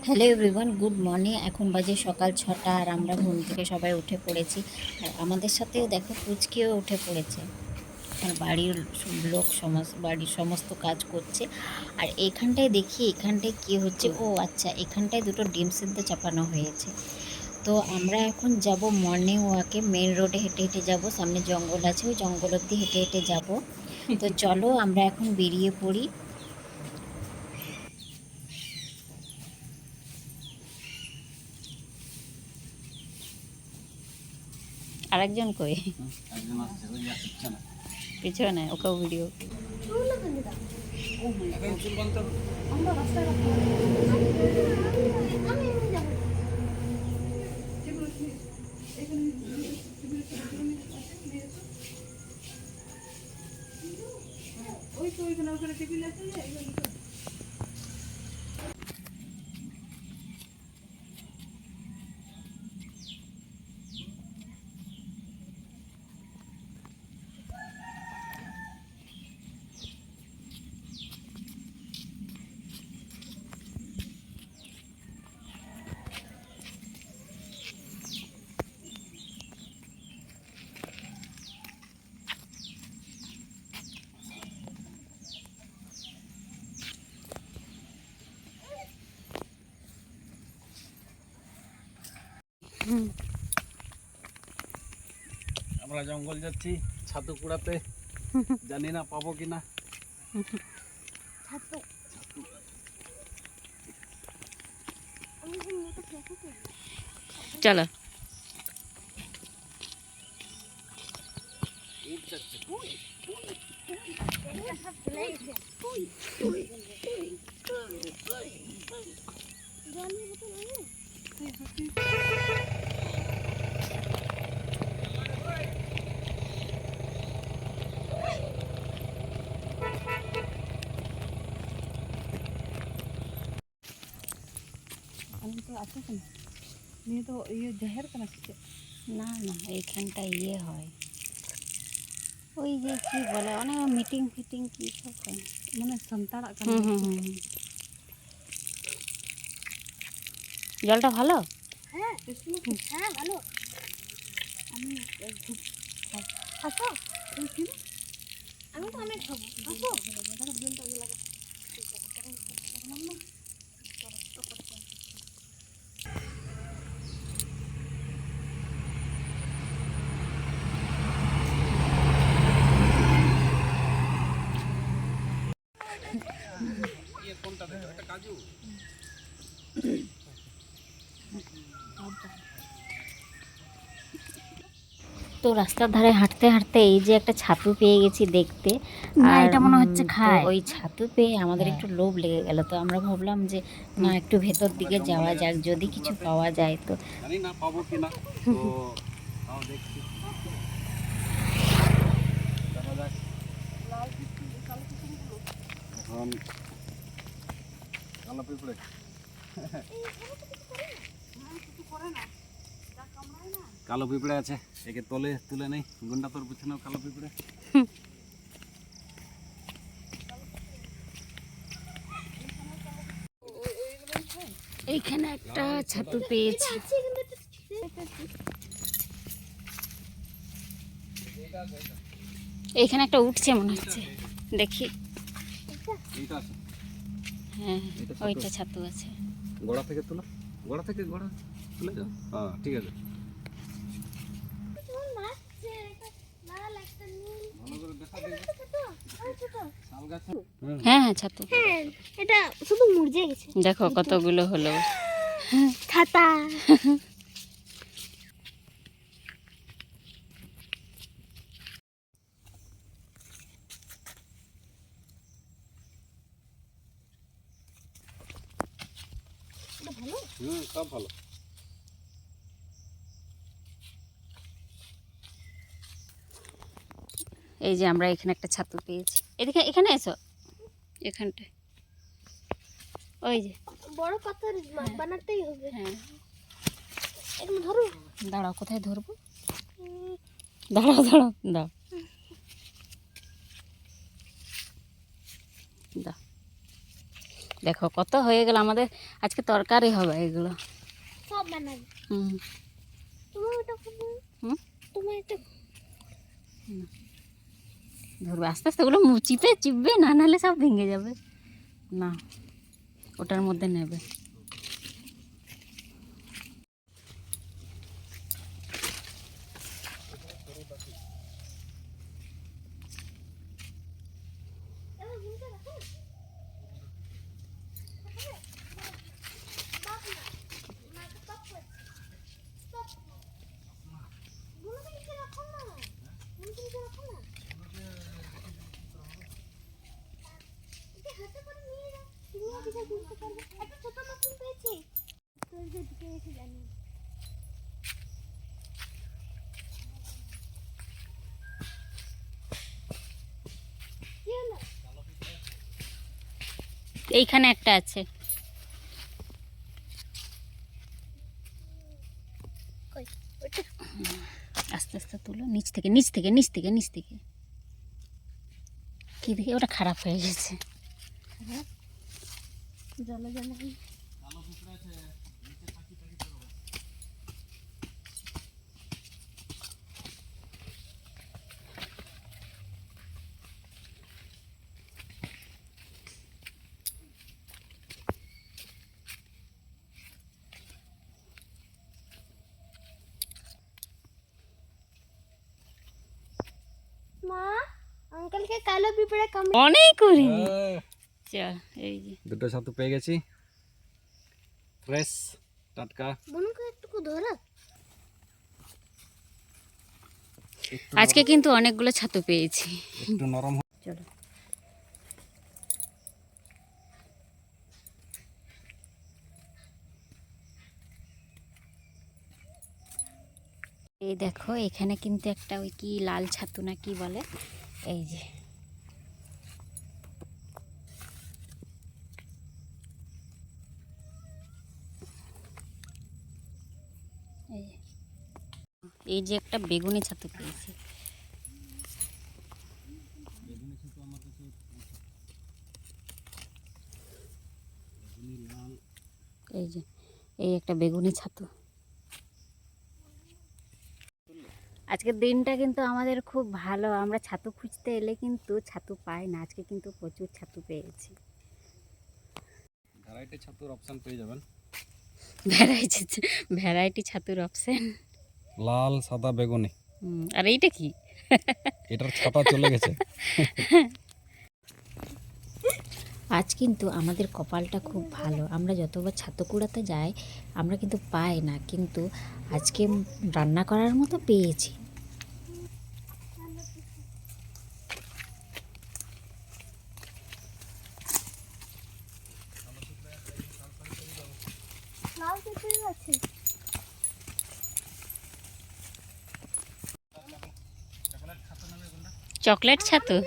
Hello everyone, good morning. এখন বাজে সকাল 6টা আর আমরা ঘুম থেকে সবাই উঠে পড়েছি। আর আমাদের সাথেও দেখো পুচকিও উঠে পড়েছে। আর বাড়ির বাড়ির সমস্ত কাজ করছে। আর এখানটায় দেখি এখানটায় কী হচ্ছে। ও আচ্ছা, এখানটায় দুটো ডিম সিদ্ধ চাপানো হয়েছে। তো আমরা এখন যাব মর্নিং ওয়াকে। মেন রোডে হেঁটে হেঁটে যাব, সামনে জঙ্গল আছে, ওই জঙ্গল অবধি হেঁটে হেঁটে যাব। তো চলো আমরা এখন বেরিয়ে পড়ি। আরেকজন কই? পিছনে ওকেও ভিডিও। ওই তো ওইখানে ওখানে টেবিল আছে। আমরা জঙ্গল যাচ্ছি ছাতু কুড়াতে, জানি না পাবো কিনা। চলো। আমি তো আছে কেন নিয়ে তো ইয়ে জাহের কেন আসছে না না, এইখানটা ইয়ে হয়, ওই যে কি বলে, অনেক মিটিং ফিটিং কি সব হয়। মানে সান্তাড়াগ কেন? জলটা ভালো? হ্যাঁ হ্যাঁ ভালো। আমি আসো আমি তো অনেক খাবো। আসো তো রাস্তার ধারে হাঁটতে হাঁটতে এই যে একটা ছাতু পেয়ে গেছি দেখতে। না, আর এটা মনে হচ্ছে তো খায়। ওই ছাতু পেয়ে আমাদের একটু লোভ লেগে গেল। তো আমরা ভাবলাম যে না, একটু ভেতর দিকে যাওয়া যাক, যদি কিছু পাওয়া যায়। তো জানি না পাবো কিনা, তো তাও দেখছি, দেখা যাক। এখন কালো পিঁপড়ে কালো পিঁপড়ে আছে, একে তুলে নেই। গুন্ডা তোর পিছনেও কালো পিঁপড়ে। এইখানে একটা ছাতু পেয়েছি। এইখানে একটা উঠছে মনে হচ্ছে, দেখি। এইটা আছে, হ্যাঁ, এটা ওইটা ছাতু আছে। গোড়া থেকে তুলে যাও। হ্যাঁ ঠিক আছে। হ্যাঁ হ্যাঁ, ছাতু। এটা শুধু মুরঝে গেছে। দেখো কতগুলো হলো। ছাতা সব ভালো। এই যে আমরা এখানে একটা ছাতু পেয়েছি। এদিকে, এখানে এসো, এখানটায়। ওই যে বড় পাতার বানাতেই হবে। হ্যাঁ, একদম ধরো। দাঁড়াও, কোথায় ধরবো? দাঁড়াও দাঁড়াও, দাও দাও। দেখো কত হয়ে গেল আমাদের, আজকে তরকারি হবে এগুলো। সব বানাবি। হুম তোমার এটা হুম তোমার এটা ধরবে আস্তে আস্তে, ওগুলো মুচিতে চিপবে না, নাহলে সব ভেঙে যাবে। না, ওটার মধ্যে নেবে। এইখানে একটা আছে। আস্তে আস্তে তুলো, নিচ থেকে নিচ থেকে নিচ থেকে নিচ থেকে। কি দেখে ওটা খারাপ হয়ে গেছে। জলে জলে মা আঙ্কেলকে কালো পিঁপড়ে কামড়ে অনেক করি। চল, এই যে দুটো ছাতু পেয়ে গেছি, ফ্রেশ টাটকা। বোনকে একটু ধরো। আজকে কিন্তু অনেকগুলো ছাতু পেয়েছি। একটু নরম চলো, এই দেখো এখানে কিন্তু একটা ওই কি লাল ছাতু না কি বলে, এই যে এই যে একটা বেগুনি ছাতু পেয়েছি। এই যে এই একটা বেগুনি ছাতু। আজকের দিনটা কিন্তু আমাদের খুব ভালো, আমরা ছাতু খুঁজতে এলে কিন্তু ছাতু পাই না, আজকে কিন্তু প্রচুর ছাতু পেয়েছি। ভ্যারাইটি ছাতুর অপশন পেয়ে যাবেন। ভ্যারাইটি ছাতুর অপশন, লাল সাদা বেগুনি। আর এইটা কি? এটার ছাতা চলে গেছে। আজ কিন্তু আমাদের কপালটা খুব ভালো, আমরা যতবার ছাতু কুড়াতে যাই আমরা কিন্তু পাই না, কিন্তু আজকে রান্না করার মতো পেয়েছি। লাল পিঁপড়ে আছে। চকলেট ছাতু?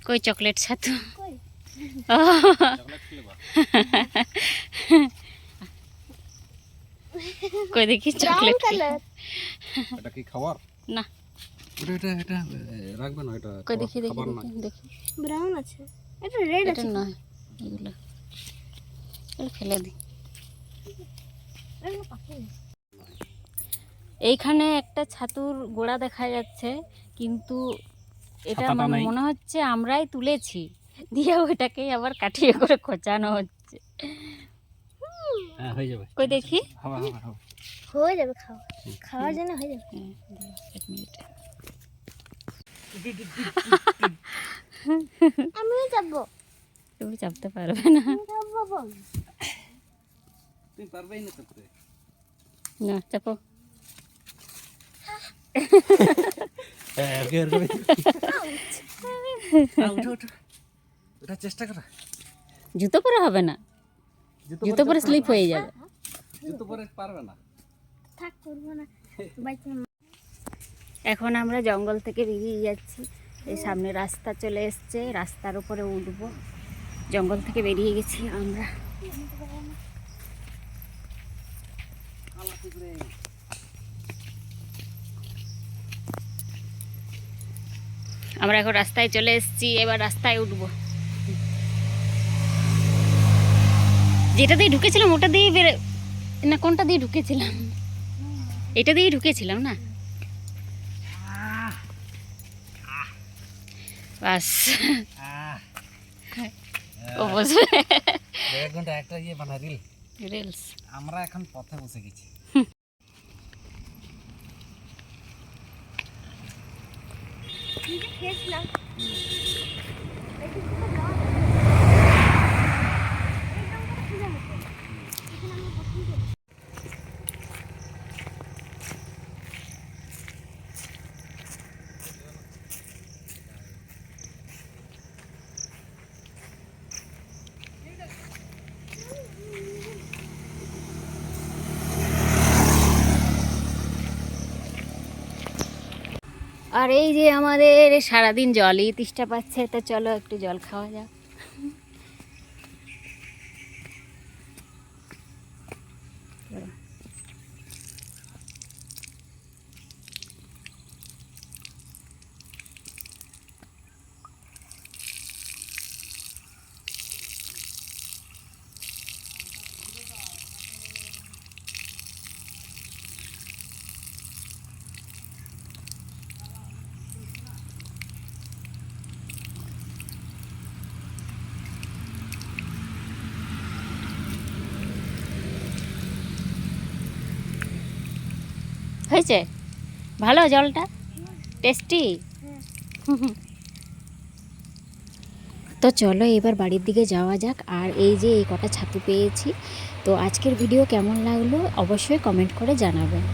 কই চকলেট ছাতু? কই? কই দেখি চকলেট কালার। এটা কি খাবার না, এটা এটা এটা রাখবে না, এটা কই দেখি দেখি খাবার না। দেখি দেখি। ব্রাউন আছে। এটা রেড এটা আছে। নয়, এগুলো এগুলো ফেলে দিই। এগুলো পাখি না। এইখানে একটা ছাতুর গোড়া দেখা যাচ্ছে, কিন্তু এটা ছাতাটা নাই। মনে হচ্ছে আমরাই তুলেছি, দিয়ে ওইটাকেই আবার কাঠিয়ে করে খোঁচানো হচ্ছে। হ্যাঁ হয়ে যাবে। কই দেখি। হবে হবে হবে। হয়ে যাবে খাওয়া। খাওয়ার জন্য হয়ে যাবে। হ্যাঁ, দাঁড়াও, এক মিনিট। আমিও যাবো। তুমি চাপতে পারবে না। আমি যাবো বল। তুমি পারবেই না করতে। না, চাপো। উঠো উঠো, এটা চেষ্টা করো। জুতো পরে হবে না, জুতো পরে স্লিপ হয়ে যাবে। জুতো পরে পারবে না। থাক করবো না। বাইতে এখন আমরা জঙ্গল থেকে বেরিয়ে যাচ্ছি, এই সামনে রাস্তা চলে এসছে, রাস্তার উপরে উঠবো। জঙ্গল থেকে বেরিয়ে গেছি আমরা। আমরা এখন রাস্তায় চলে এসেছি, এবার রাস্তায় উঠবো। যেটা দিয়ে ঢুকেছিলাম ওটা দিয়ে বেরো না, কোনটা দিয়ে ঢুকেছিলাম? এটা দিয়ে ঢুকেছিলাম না? বাস ও বুঝবে। একটা ইয়ে বানা রিল। রিলস। আমরা এখন পথে বসে গেছি। আর এই যে আমাদের সারাদিন জলই তেষ্টা পাচ্ছে, তো চলো একটু জল খাওয়া যাক। হয়েছে ভালো জলটা, টেস্টি। তো চলো এবার বাড়ির দিকে যাওয়া যাক। আর এই যে এই কটা ছাতু পেয়েছি, তো আজকের ভিডিও কেমন লাগলো অবশ্যই কমেন্ট করে জানাবেন।